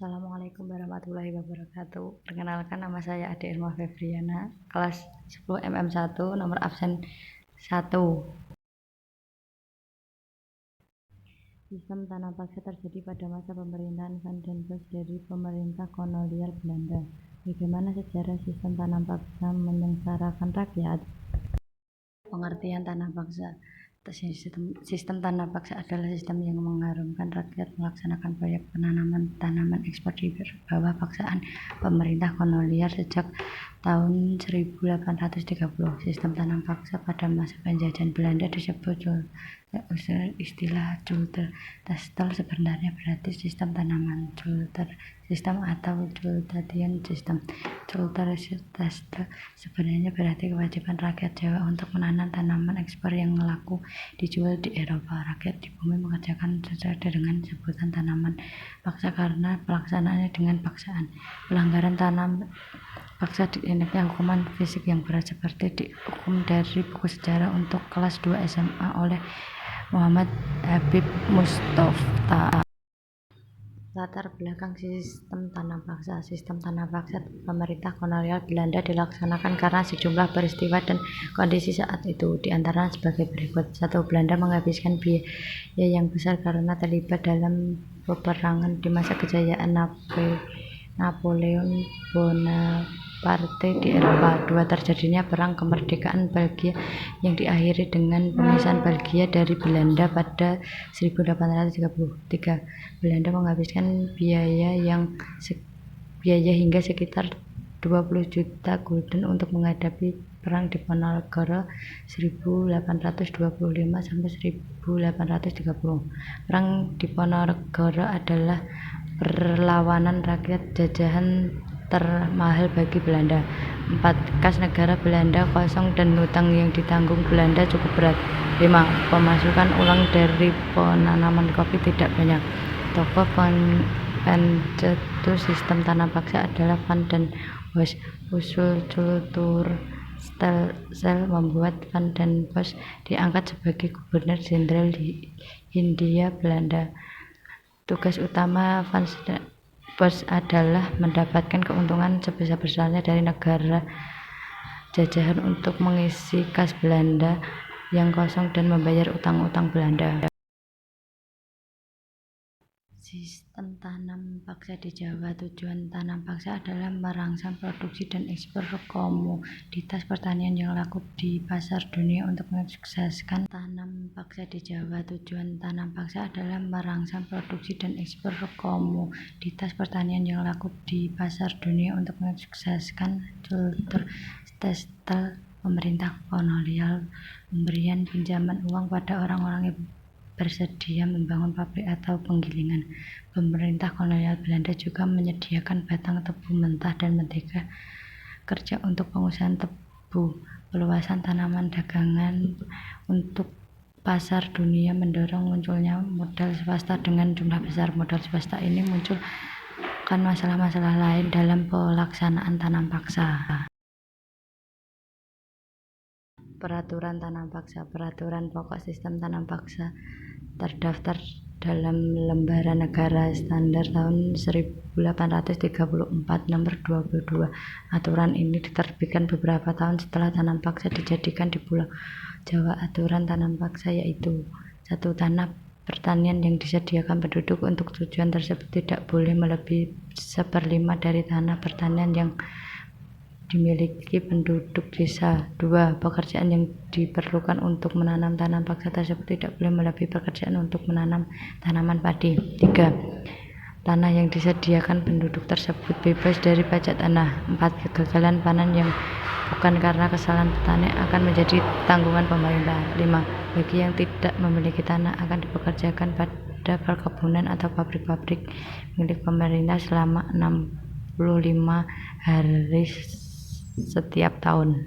Assalamualaikum warahmatullahi wabarakatuh. Perkenalkan, nama saya Ade Irma Febriana, kelas 10 MM1, nomor absen 1. Sistem tanah paksa terjadi pada masa pemerintahan Van den Bosch dari pemerintah kolonial Belanda. Bagaimana sejarah sistem tanah paksa menyengsarakan rakyat? Pengertian tanah paksa. Sistem tanah paksa adalah sistem yang mengharumkan rakyat melaksanakan proyek penanaman tanaman ekspor di bawah paksaan pemerintah kolonial sejak tahun 1830. Sistem tanam paksa pada masa penjajahan Belanda disebut istilah Zulterstel, sebenarnya berarti sistem tanaman Zulter sistem atau Zultadian sistem. Zulterstel sebenarnya berarti kewajiban rakyat Jawa untuk menanam tanaman ekspor yang laku dijual di Eropa. Rakyat di bumi mengerjakan sesuai dengan sebutan tanaman paksa karena pelaksanaannya dengan paksaan. Pelanggaran tanam paksa diinginkan hukuman fisik yang berat seperti dihukum dari buku sejarah untuk kelas 2 SMA oleh Muhammad Habib Mustafa. Latar belakang sistem tanah paksa. Sistem tanah paksa pemerintah kolonial Belanda dilaksanakan karena sejumlah peristiwa dan kondisi saat itu, di antaranya sebagai berikut. 1. Belanda menghabiskan biaya yang besar karena terlibat dalam peperangan di masa kejayaan Napoleon Bonaparte di Eropa. 2. Terjadinya perang kemerdekaan Belgia yang diakhiri dengan pemisahan Belgia dari Belanda pada 1830. 3. Belanda menghabiskan biaya hingga sekitar 20 juta gulden untuk menghadapi perang Diponegoro 1825 sampai 1830. Perang Diponegoro adalah perlawanan rakyat jajahan termahal bagi Belanda. 4. Kas negara Belanda kosong dan hutang yang ditanggung Belanda cukup berat. 5. Pemasukan ulang dari penanaman kopi tidak banyak. Tokoh pencetus sistem tanah paksa adalah Van den Bosch. Usul Zulterstel membuat Van den Bosch diangkat sebagai gubernur jenderal di Hindia Belanda. Tugas utama Van den Bosch adalah mendapatkan keuntungan sebesar-besarnya dari negara jajahan untuk mengisi kas Belanda yang kosong dan membayar utang-utang Belanda. Sistem tanam paksa di Jawa. Tujuan tanam paksa adalah merangsang produksi dan ekspor komoditas pertanian yang laku di pasar dunia untuk mensukseskan tanam paksa di Jawa. Tujuan tanam paksa adalah merangsang produksi dan ekspor komoditas pertanian yang laku di pasar dunia untuk mensukseskan Zulterstel. Pemerintah kolonial memberikan pinjaman uang pada orang-orang yang bersedia membangun pabrik atau penggilingan. Pemerintah kolonial Belanda juga menyediakan batang tebu mentah dan mentega kerja untuk pengusahaan tebu. Peluasan tanaman dagangan untuk pasar dunia mendorong munculnya modal swasta. Dengan jumlah besar modal swasta ini muncul kan masalah-masalah lain dalam pelaksanaan tanam paksa. Peraturan tanam paksa. Peraturan pokok sistem tanam paksa terdaftar dalam Lembaran Negara Standar tahun 1834 nomor 22. Aturan ini diterbitkan beberapa tahun setelah tanam paksa dijadikan di Pulau Jawa. Aturan tanam paksa yaitu: 1. Tanah pertanian yang disediakan penduduk untuk tujuan tersebut tidak boleh melebihi 1/5 dari tanah pertanian yang dimiliki penduduk desa. 2. Pekerjaan yang diperlukan untuk menanam tanam paksa tersebut tidak boleh melebihi pekerjaan untuk menanam tanaman padi. 3. Tanah yang disediakan penduduk tersebut bebas dari pajak tanah. 4. Kegagalan panen yang bukan karena kesalahan petani akan menjadi tanggungan pemerintah. 5. Bagi yang tidak memiliki tanah akan dipekerjakan pada perkebunan atau pabrik-pabrik milik pemerintah selama 65 hari setiap tahun.